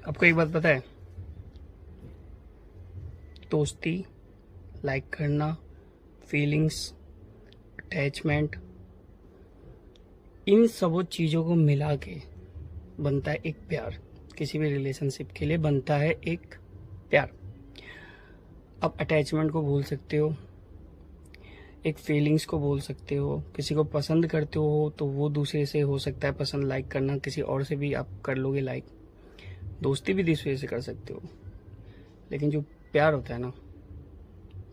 आपको एक बात पता है, दोस्ती, लाइक करना, फीलिंग्स, अटैचमेंट, इन सब चीज़ों को मिला के बनता है एक प्यार। किसी भी रिलेशनशिप के लिए बनता है एक प्यार। आप अटैचमेंट को बोल सकते हो, एक फीलिंग्स को बोल सकते हो, किसी को पसंद करते हो तो वो दूसरे से हो सकता है पसंद, लाइक करना किसी और से भी आप कर लोगे लाइक, दोस्ती भी दूसरे से कर सकते हो। लेकिन जो प्यार होता है ना,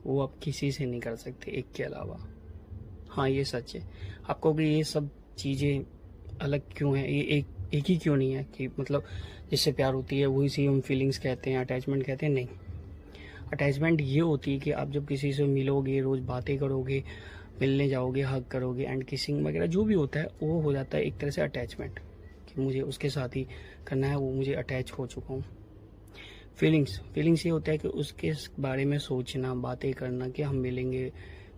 वो आप किसी से नहीं कर सकते एक के अलावा। हाँ, ये सच है। आपको कि ये सब चीज़ें अलग क्यों हैं, ये एक ही क्यों नहीं है कि मतलब जिससे प्यार होती है वही सी हम फीलिंग्स कहते हैं, अटैचमेंट कहते हैं? नहीं, अटैचमेंट ये होती है कि आप जब किसी से मिलोगे, रोज़ बातें करोगे, मिलने जाओगे, हग करोगे एंड किसिंग वगैरह जो भी होता है, वो हो जाता है एक तरह से अटैचमेंट, कि मुझे उसके साथ ही करना है, वो मुझे अटैच हो चुका हूँ। फीलिंग्स ये होता है कि उसके बारे में सोचना, बातें करना कि हम मिलेंगे,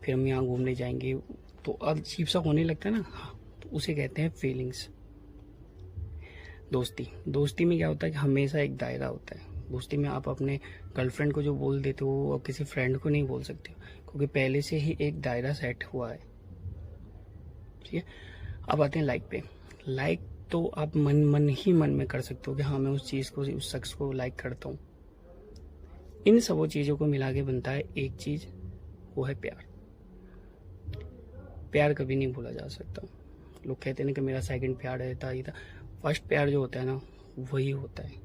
फिर हम यहाँ घूमने जाएंगे, तो अजीब सा होने लगता है ना। हाँ, तो उसे कहते हैं फीलिंग्स। दोस्ती में क्या होता है कि हमेशा एक दायरा होता है। दोस्ती में आप अपने गर्लफ्रेंड को जो बोल देते हो अब किसी फ्रेंड को नहीं बोल सकते हो, क्योंकि पहले से ही एक दायरा सेट हुआ है। ठीक है, अब आते हैं लाइक पे। लाइक तो आप मन में कर सकते हो कि हाँ मैं उस चीज़ को, उस शख्स को लाइक करता हूँ। इन सब चीज़ों को मिला के बनता है एक चीज़, वो है प्यार। प्यार कभी नहीं भूला जा सकता। लोग कहते हैं ना कि मेरा सेकंड प्यार है, था ये था। फर्स्ट प्यार जो होता है ना, वही होता है।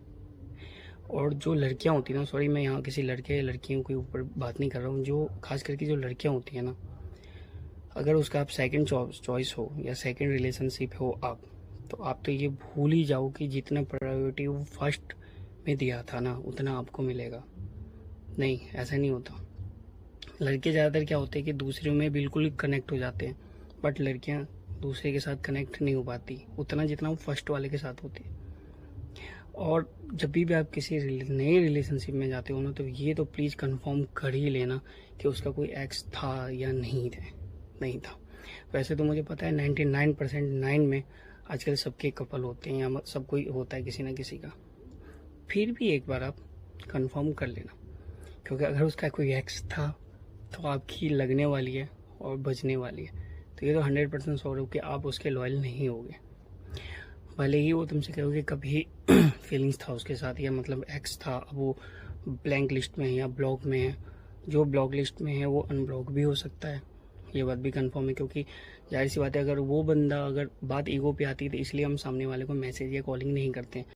और जो लड़कियां होती हैं ना, सॉरी मैं यहाँ किसी लड़के या लड़कियों के ऊपर बात नहीं कर रहा हूँ, जो खास करके जो लड़कियां होती हैं ना, अगर उसका आप सेकंड चॉइस हो या सेकंड रिलेशनशिप हो आप, तो आप तो ये भूल ही जाओ कि जितना प्रायोरिटी वो फर्स्ट में दिया था ना, उतना आपको मिलेगा। नहीं, ऐसा नहीं होता। लड़के ज़्यादातर क्या होते हैं कि दूसरे में बिल्कुल कनेक्ट हो जाते हैं, बट लड़कियां दूसरे के साथ कनेक्ट नहीं हो पाती उतना जितना वो फर्स्ट वाले के साथ होती है। और जब भी आप किसी नए रिलेशनशिप में जाते हो ना, तो ये तो प्लीज़ कंफर्म कर ही लेना कि उसका कोई एक्स था या नहीं था। वैसे तो मुझे पता है 99% 9 में आजकल सबके कपल होते हैं, या सब कोई होता है किसी ना किसी का। फिर भी एक बार आप कंफर्म कर लेना, क्योंकि अगर उसका कोई एक्स था तो आपकी लगने वाली है और बचने वाली है। तो ये तो 100% श्योर हो कि आप उसके लॉयल नहीं होगे। भले ही वो तुमसे कहोगे कभी फीलिंग्स था उसके साथ, या मतलब एक्स था, अब वो ब्लैंक लिस्ट में है या ब्लॉक में है। जो ब्लॉक लिस्ट में है वो अनब्लॉक भी हो सकता है, ये बात भी कंफर्म है। क्योंकि जाहिर सी बात है, अगर वो बंदा, अगर बात ईगो पे आती है तो इसलिए हम सामने वाले को मैसेज या कॉलिंग नहीं करते हैं।